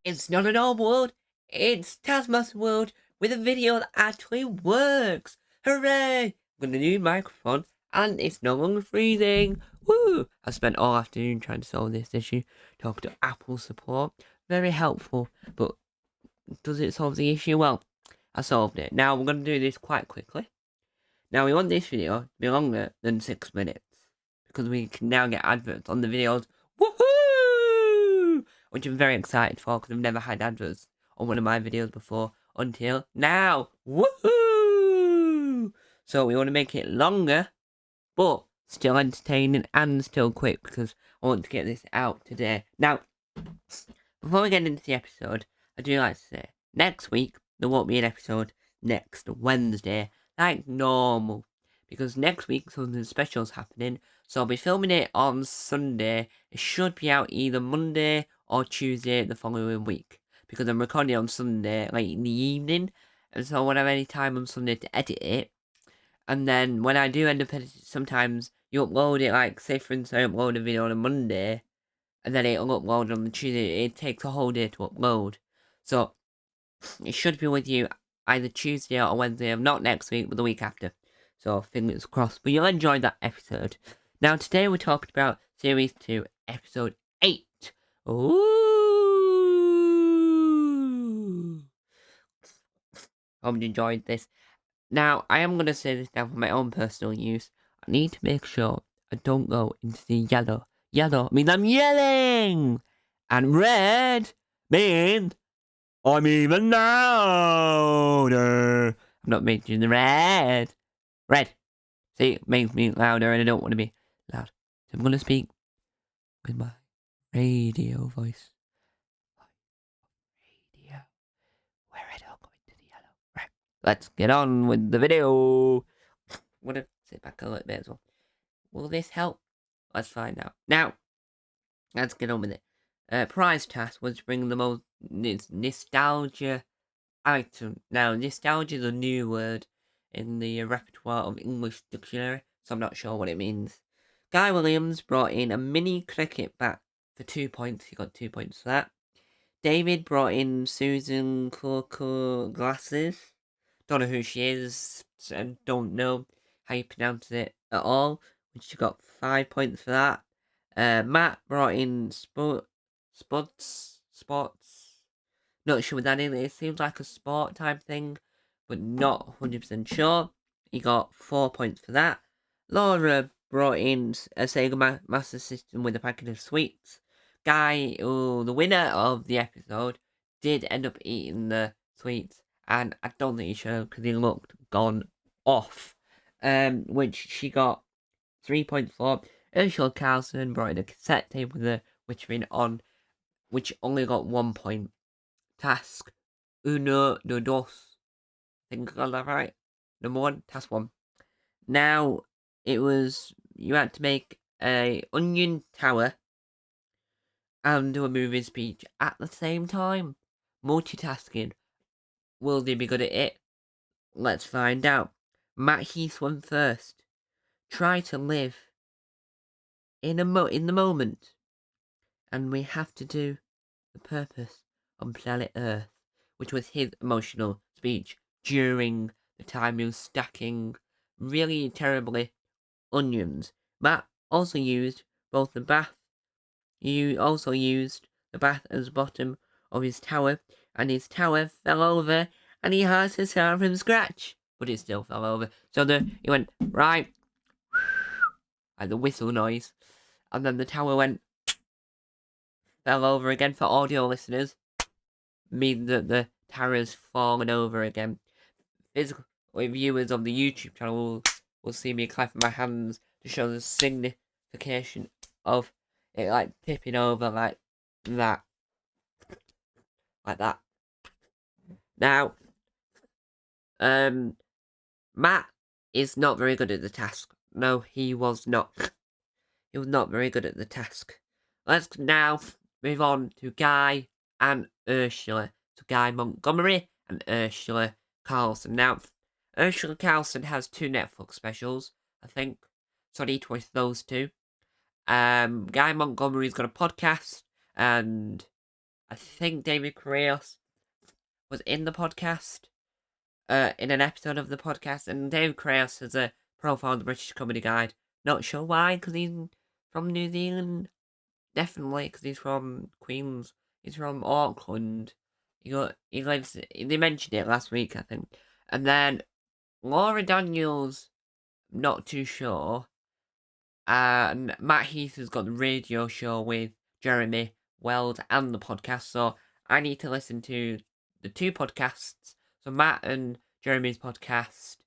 It's not a normal world, it's Taskmaster world with a video that actually works. Hooray! I've got a new microphone and it's no longer freezing. Woo! I spent all afternoon trying to solve this issue, talking to Apple support. Very helpful, but does it solve the issue? Well, I solved it. Now we're going to do this quite quickly. Now we want this video to be longer than 6 minutes because we can now get adverts on the videos. Woohoo! Which I'm very excited for because I've never had adverts on one of my videos before until now. Woohoo! So we want to make it longer, but still entertaining and still quick because I want to get this out today. Now, before we get into the episode, I do like to say, next week there won't be an episode next Wednesday like normal, because next week something special's happening, so I'll be filming it on Sunday. It should be out either Monday or Tuesday the following week, because I'm recording it on Sunday late in the evening, and so I won't have any time on Sunday to edit it. And then when I do end up editing, sometimes you upload it, like, say for instance I upload a video on a Monday, and then it'll upload on the Tuesday. It takes a whole day to upload, so it should be with you either Tuesday or Wednesday, not next week, but the week after. So fingers crossed. But you'll enjoy that episode. Now today we're talking about Series 2, Episode 8. Ooh! Hope you enjoyed this. Now, I am going to say this now for my own personal use. I need to make sure I don't go into the yellow. Yellow means I'm yelling! And red means I'm even louder. I'm not making the red. Red. See, it makes me louder and I don't want to be loud. So I'm going to speak with my radio voice. Radio. Where I don't go into the yellow. Right. Let's get on with the video. I'm going to sit back a little bit as well. Will this help? Let's find out. Now, let's get on with it. Prize task was to bring the most nostalgia item. Now, nostalgia is a new word in the repertoire of English dictionary, so I'm not sure what it means. Guy Williams brought in a mini cricket bat for 2 points. He got 2 points for that. David brought in Susan Coco glasses. Don't know who she is, and don't know how you pronounce it at all, which she got 5 points for that. Matt brought in sports. Not sure what that is. It seems like a sport type thing, but not 100% sure. He got 4 points for that. Laura brought in a Sega Master System with a packet of sweets. Guy, the winner of the episode, did end up eating the sweets, and I don't think he should because he looked gone off. Which she got 3 points for. Ursula Carlson brought in a cassette tape with a Witchering on, which only got 1 point. Task uno de dos. I think I got that right. Number 1, task 1. Now, you had to make a onion tower and do a moving speech at the same time. Multitasking. Will they be good at it? Let's find out. Matt Heath won first. Try to live in the moment. And we have to do the purpose on planet Earth, which was his emotional speech during the time he was stacking really terribly onions. Matt also used both the bath. He also used the bath as the bottom of his tower, and his tower fell over, and he had to start from scratch, but it still fell over. So he went right, like the whistle noise, and then the tower fell over again. For audio listeners, mean that the tower's fallen over again. Physical viewers of the YouTube channel will see me clapping my hands to show the signification of it, like tipping over like that. Like that. Now, Matt is not very good at the task. No, he was not. He was not very good at the task. Let's now move on to Guy and Ursula. So Guy Montgomery and Ursula Carlson. Now, Ursula Carlson has 2 Netflix specials, I think. So I need to watch those 2. Guy Montgomery's got a podcast, and I think David Crayoff was in the podcast, in an episode of the podcast, and David Crayoff has a profile on the British Comedy Guide. Not sure why, because he's from New Zealand. Definitely, because he's from Queens. He's from Auckland. He lives. They mentioned it last week, I think. And then Laura Daniels, not too sure. And Matt Heath has got the radio show with Jeremy Weld and the podcast. So I need to listen to the two podcasts. So Matt and Jeremy's podcast.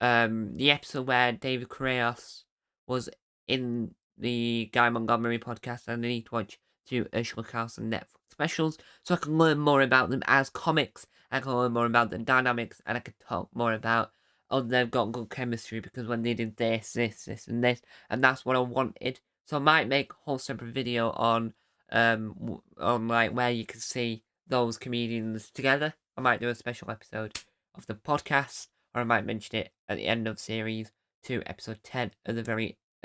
The episode where David Crayoff was in the Guy Montgomery podcast, and I need to watch two Ursula Carlson Netflix specials so I can learn more about them as comics. I can learn more about the dynamics, and I can talk more about, oh, they've got good chemistry because when they did this, and this, and that's what I wanted. So I might make a whole separate video on like where you can see those comedians together. I might do a special episode of the podcast, or I might mention it at the end of series 2, episode 10 of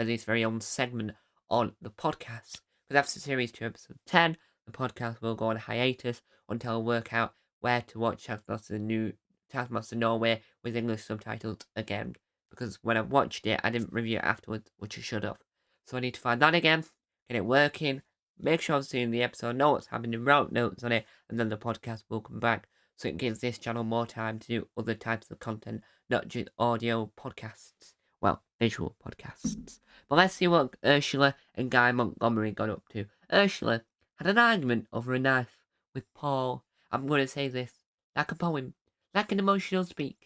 this very own segment on the podcast. Because after series 2, episode 10, the podcast will go on hiatus until I work out where to watch Taskmaster Norway with English subtitles again. Because when I watched it, I didn't review it afterwards, which I should have. So I need to find that again, get it working, make sure I've seen the episode, know what's happening, wrote notes on it, and then the podcast will come back. So it gives this channel more time to do other types of content, not just audio podcasts. Well, visual podcasts. But let's see what Ursula and Guy Montgomery got up to. Ursula had an argument over a knife with Paul. I'm going to say this like a poem, like an emotional speaker.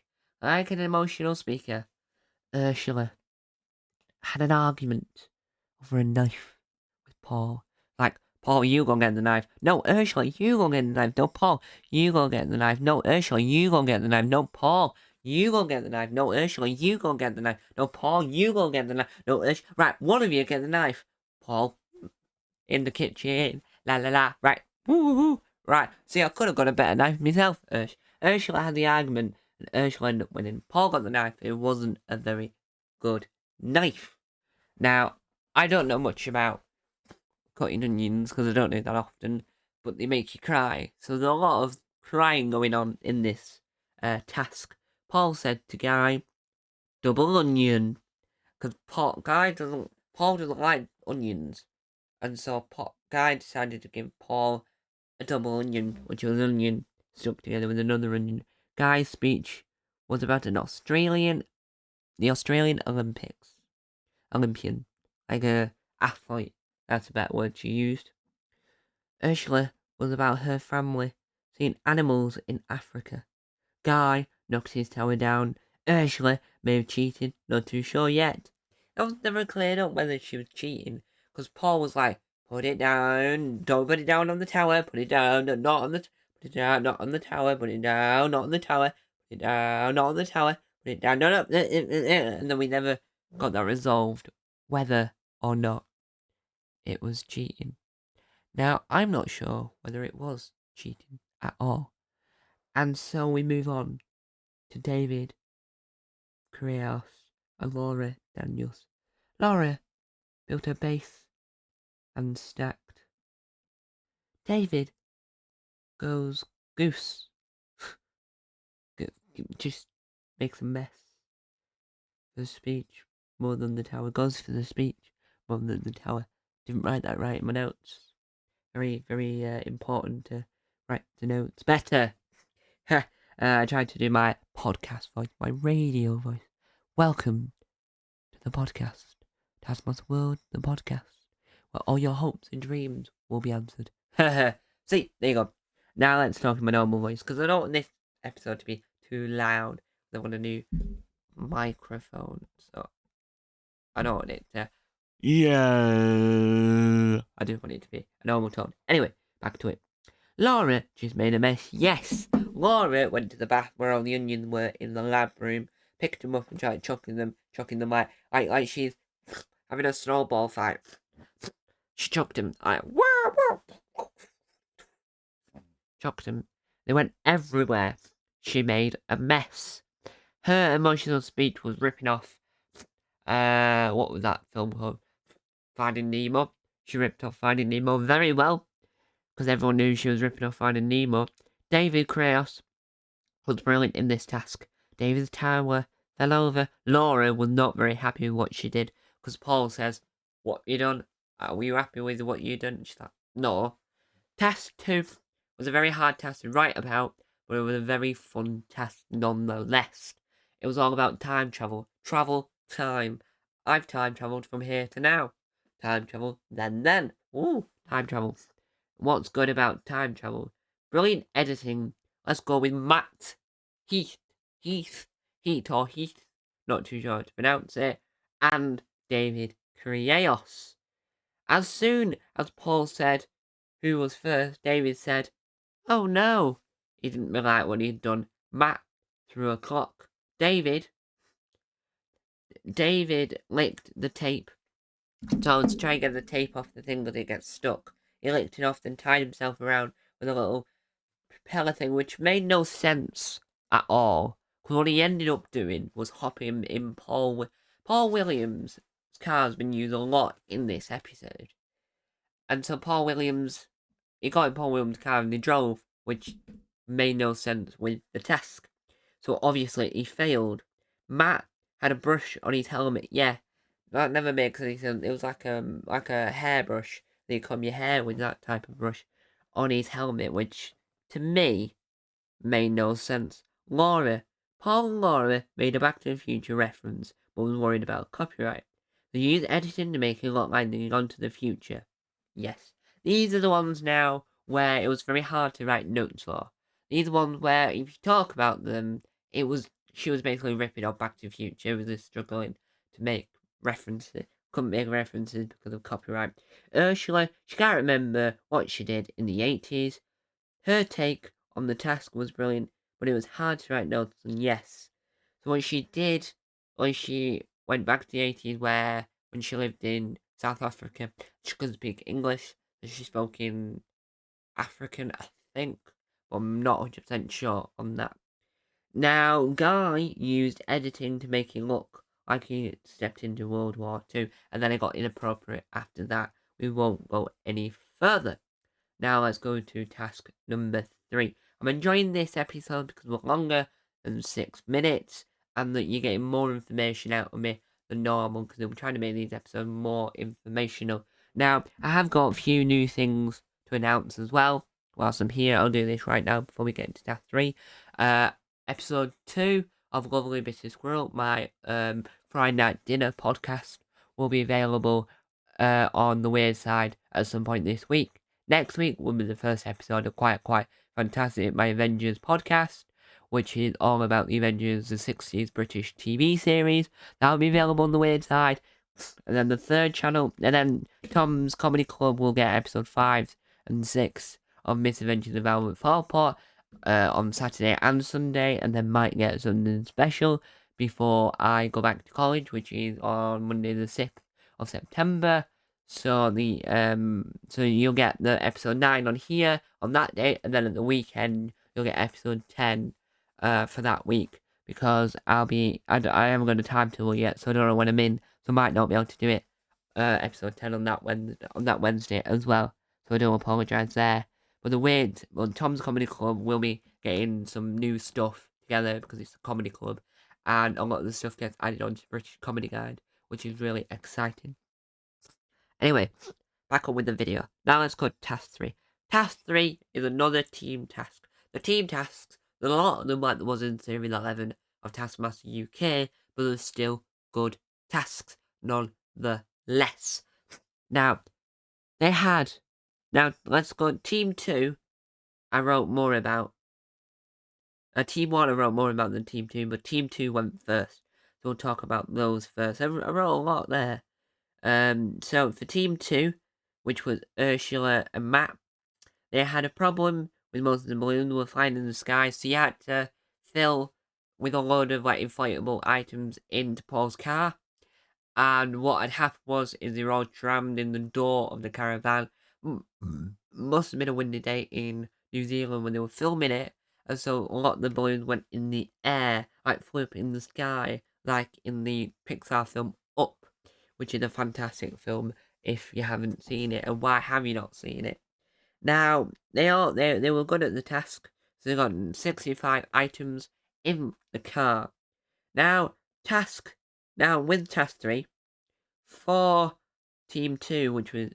Ursula had an argument over a knife with Paul. Like, Paul, you go get the knife. No, Ursula, you go get the knife. No, Paul, you go get the knife. No, Ursula, you go get the knife. No, Paul, you go get the knife. No, Ursula, you go get the knife. No, Paul, you go get the knife. No, Ursula. Right, one of you get the knife. Paul, in the kitchen. La la la. Right. Woo woo woo. Right. See, I could have got a better knife myself, Ursula had the argument, and Ursula ended up winning. Paul got the knife. It wasn't a very good knife. Now, I don't know much about cutting onions because I don't do that often, but they make you cry. So there's a lot of crying going on in this task. Paul said to Guy, double onion, because Paul doesn't like onions, and so Guy decided to give Paul a double onion, which was an onion stuck together with another onion. Guy's speech was about the Australian Olympian, like a athlete. That's a better word she used. Ursula was about her family, seeing animals in Africa. Guy knocked his tower down. Ursula may have cheated, not too sure yet. It was never cleared up whether she was cheating, because Paul was like, put it down, don't put it down on the tower, put it down, not on the, put it down, not on the tower, put it down, not on the tower, put it down, not on the tower, put it down, no, and then we never got that resolved, whether or not it was cheating. Now, I'm not sure whether it was cheating at all. And so we move on to David Crayoff and Laura Daniels. Laura built her base and stacked. David goes goose. Just makes a mess. The speech more than the tower. Goes for the speech more than the tower. Didn't write that right in my notes. Very, very important to write the notes better. I tried to do my podcast voice, my radio voice. Welcome to the podcast, Taskmaster World, the podcast, where all your hopes and dreams will be answered. See, there you go. Now let's talk in my normal voice, because I don't want this episode to be too loud. I want a new microphone, so I don't want it to... Yeah. I do want it to be a normal tone. Anyway, back to it. Laura just made a mess. Yes, Laura went to the bath where all the onions were in the lab room, picked them up and tried chucking them like she's having a snowball fight. She chucked them like chucked them. They went everywhere. She made a mess. Her emotional speech was ripping off. What was that film called? Finding Nemo. She ripped off Finding Nemo very well. because everyone knew she was ripping off Finding Nemo. David Crayoff was brilliant in this task. David's tower fell over. Laura was not very happy with what she did, because Paul says, "What you done? Were you happy with what you done?" She's like, "No." Task 2 was a very hard task to write about, but it was a very fun task nonetheless. It was all about time travel. Time. I've time travelled from here to now. Time travel, then. Ooh, time travel. What's good about time travel? Brilliant editing. Let's go with Matt. Heath. Or Heath. Not too sure how to pronounce it. And David Crayoff. As soon as Paul said who was first, David said, "Oh no." He didn't like what he'd done. Matt threw a clock. David licked the tape. So to try and get the tape off the thing, because it gets stuck, he licked it off and tied himself around with a little propeller thing, which made no sense at all. Because what he ended up doing was hopping in Paul Williams' car's been used a lot in this episode. And so he got in Paul Williams' car and they drove, which made no sense with the task. So obviously he failed. Matt had a brush on his helmet. Yeah, that never makes any sense. It was like a hairbrush. You comb your hair with that type of brush on his helmet, which to me made no sense. Paul and Laura made a Back to the Future reference, but was worried about copyright. They used editing to make it look like they'd gone to the future. Yes, these are the ones now where it was very hard to write notes for. These are the ones where if you talk about them, she was basically ripping off Back to the Future. It was just struggling to make references. Couldn't make references because of copyright. Ursula, she can't remember what she did in the 80s. Her take on the task was brilliant, but it was hard to write notes, and yes. So what she did was she went back to the 80s when she lived in South Africa, she couldn't speak English, so she spoke in African, I think, but I'm not 100% sure on that. Now, Guy used editing to make it look like he stepped into World War II, and then it got inappropriate after that. We won't go any further. Now let's go to task number 3. I'm enjoying this episode because we're longer than 6 minutes, and that you're getting more information out of me than normal, because I'm trying to make these episodes more informational. Now, I have got a few new things to announce as well. Whilst I'm here, I'll do this right now before we get into task 3. Episode 2 of Lovely Bitty Squirrel, my Friday Night Dinner podcast, will be available on the Weird Side at some point this week. Next week will be the first episode of Quite Fantastic, my Avengers podcast, which is all about the Avengers, the 60s British TV series. That will be available on the Weird Side. And then the third channel, and then Tom's Comedy Club will get episode 5 and 6 of Miss Adventures of Velvet Farport on Saturday and Sunday, and then might get something special before I go back to college, which is on Monday the 6th of September. So so you'll get the episode 9 on here on that day, and then at the weekend you'll get episode 10 for that week, because I haven't got a timetable yet, so I don't know when I'm in, so I might not be able to do it episode 10 on that Wednesday as well. So I do apologise there. But Tom's Comedy Club will be getting some new stuff together because it's a comedy club, and a lot of the stuff gets added onto British Comedy Guide, which is really exciting. Anyway, back up with the video. Now let's go to task 3. Task 3 is another team task. The team tasks, there's a lot of them like there was in Series 11 of Taskmaster UK, but there's still good tasks nonetheless. Now let's go Team 2. I wrote more about. Team 1 I wrote more about than Team 2, but Team 2 went first. So we'll talk about those first. I wrote a lot there. So for Team 2, which was Ursula and Matt, they had a problem with most of the balloons were flying in the sky, so you had to fill with a load of inflatable items into Paul's car. And what had happened is they were all jammed in the door of the caravan. Must have been a windy day in New Zealand when they were filming it, and so a lot of the balloons went in the air, flew up in the sky, like in the Pixar film Up, which is a fantastic film if you haven't seen it. And why have you not seen it? Now, they were good at the task, so they got 65 items in the car. Now, with task 3, for Team 2, which was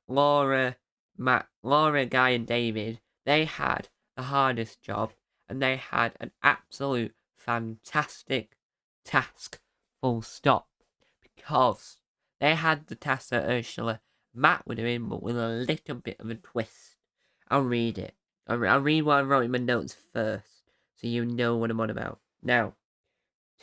Laura, Guy, and David, they had the hardest job, and they had an absolute fantastic task, full stop, because they had the task that Ursula Matt were doing, but with a little bit of a twist. I'll read it. I'll read what I wrote in my notes first, so you know what I'm on about. Now,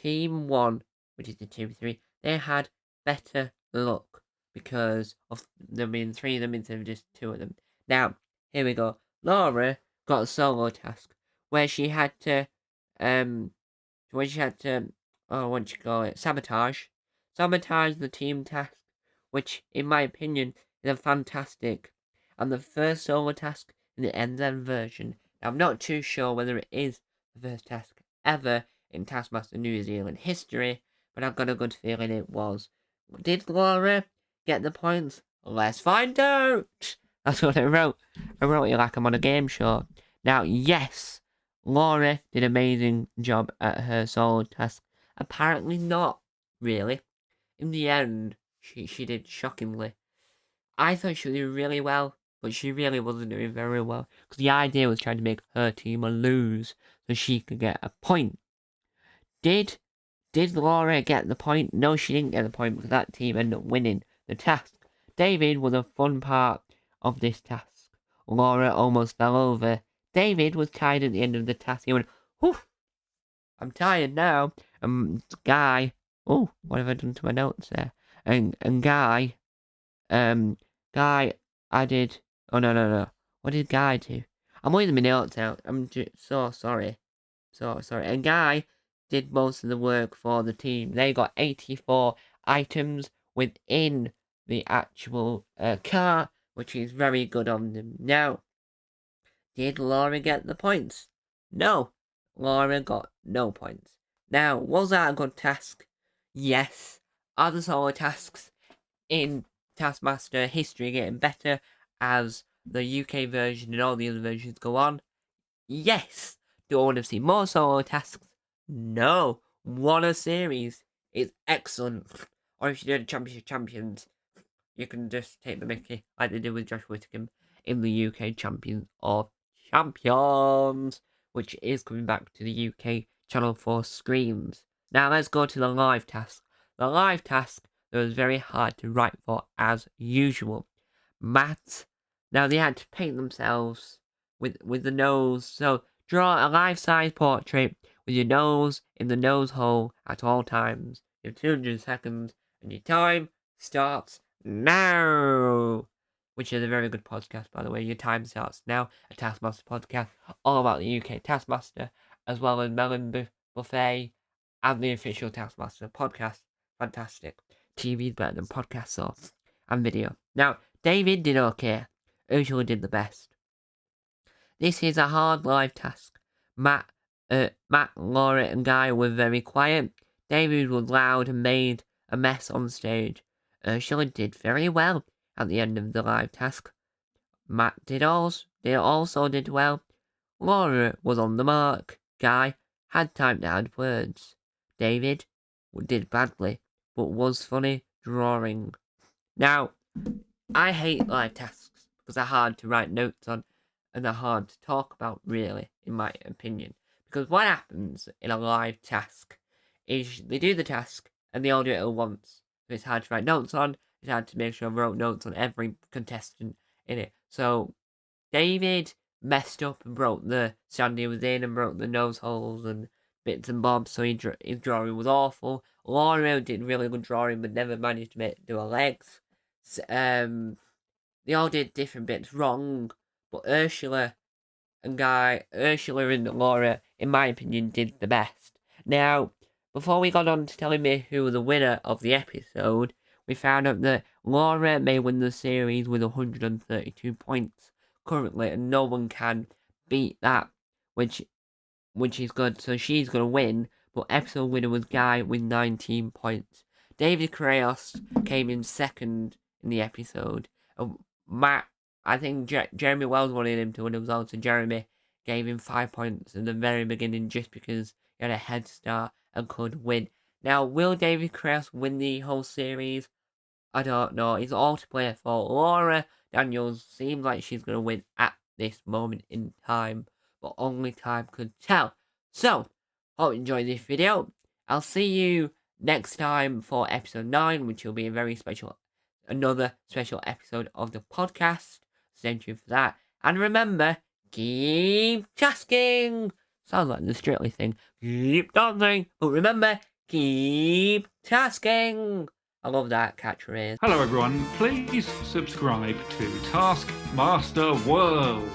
Team 1, which is the Team 3, they had better luck because of there being 3 of them instead of just 2 of them. Now, here we go. Laura got a solo task where she had to, what you call it, sabotage the team task, which, in my opinion, is a fantastic and the first solo task in the NZ version. Now, I'm not too sure whether it is the first task ever in Taskmaster New Zealand history, but I've got a good feeling it was. Did Laura get the points? Let's find out! That's what I wrote. I wrote it like I'm on a game show. Now, yes, Laura did an amazing job at her solo task. Apparently not, really. In the end, she did shockingly. I thought she would do really well, but she really wasn't doing very well. Because the idea was trying to make her team lose so she could get a point. Did Laura get the point? No, she didn't get the point because that team ended up winning the task. David was a fun part of this task. Laura almost fell over. David was tired at the end of the task. He went, whew, I'm tired now. Guy, oh, what have I done to my notes there? And Guy, I did, oh no. What did Guy do? I'm leaving my notes out. I'm so sorry. So sorry. And Guy did most of the work for the team. They got 84 items within the actual car, which is very good on them. Now, did Laura get the points? No, Laura got no points. Now, was that a good task? Yes. Are the solo tasks in Taskmaster history getting better as the UK version and all the other versions go on? Yes. Do I want to see more solo tasks? No. What a series. It's excellent. Or if you do the Championship Champions, you can just take the mickey like they did with Josh Whittaker in the UK Champions of Champions, which is coming back to the UK Channel 4 screens. Now let's go to the live task. The live task that was very hard to write for as usual. Matt. Now they had to paint themselves with the nose. So draw a life-size portrait with your nose in the nose hole at all times. You have 200 seconds and your time starts now. Which is a very good podcast, by the way. Your time starts now. A Taskmaster podcast all about the UK Taskmaster, as well as Melon Buffet and the official Taskmaster podcast. Fantastic. TV is better than podcast source and video. Now, David did okay. Ursula did the best. This is a hard live task. Matt, Laura, and Guy were very quiet. David was loud and made a mess on stage. Ursula did very well at the end of the live task. Matt also did well. Laura was on the mark. Guy had typed down words. David did badly, but was funny drawing. Now, I hate live tasks because they're hard to write notes on and they're hard to talk about, really, in my opinion. Because what happens in a live task is they do the task and they all do it at once. So it's hard to write notes on. It's hard to make sure I wrote notes on every contestant in it. So David messed up and broke the stand he was in and broke the nose holes and bits and bobs, so his drawing was awful. Laura did really good drawing but never managed to do her legs. They all did different bits wrong, but Ursula and Laura, in my opinion, did the best. Now, before we got on to telling me who was the winner of the episode, we found out that Laura may win the series with 132 points currently, and no one can beat that, which is good. So she's going to win, but episode winner was Guy with 19 points. David Crayoff came in second in the episode. Matt I think Jeremy Wells wanted him to win as well, so Jeremy gave him 5 points at the very beginning just because he had a head start and could win. Now, will David Krause win the whole series? I don't know. It's all to play for. Laura Daniels seems like she's going to win at this moment in time, but only time could tell. So, hope you enjoyed this video. I'll see you next time for episode 9, which will be a very special, another special episode of the podcast. Stay tuned for that. And remember, keep tasking. Sounds like the Strictly thing. Keep dancing. But remember, keep tasking. I love that catchphrase. Hello everyone, please subscribe to Taskmaster World.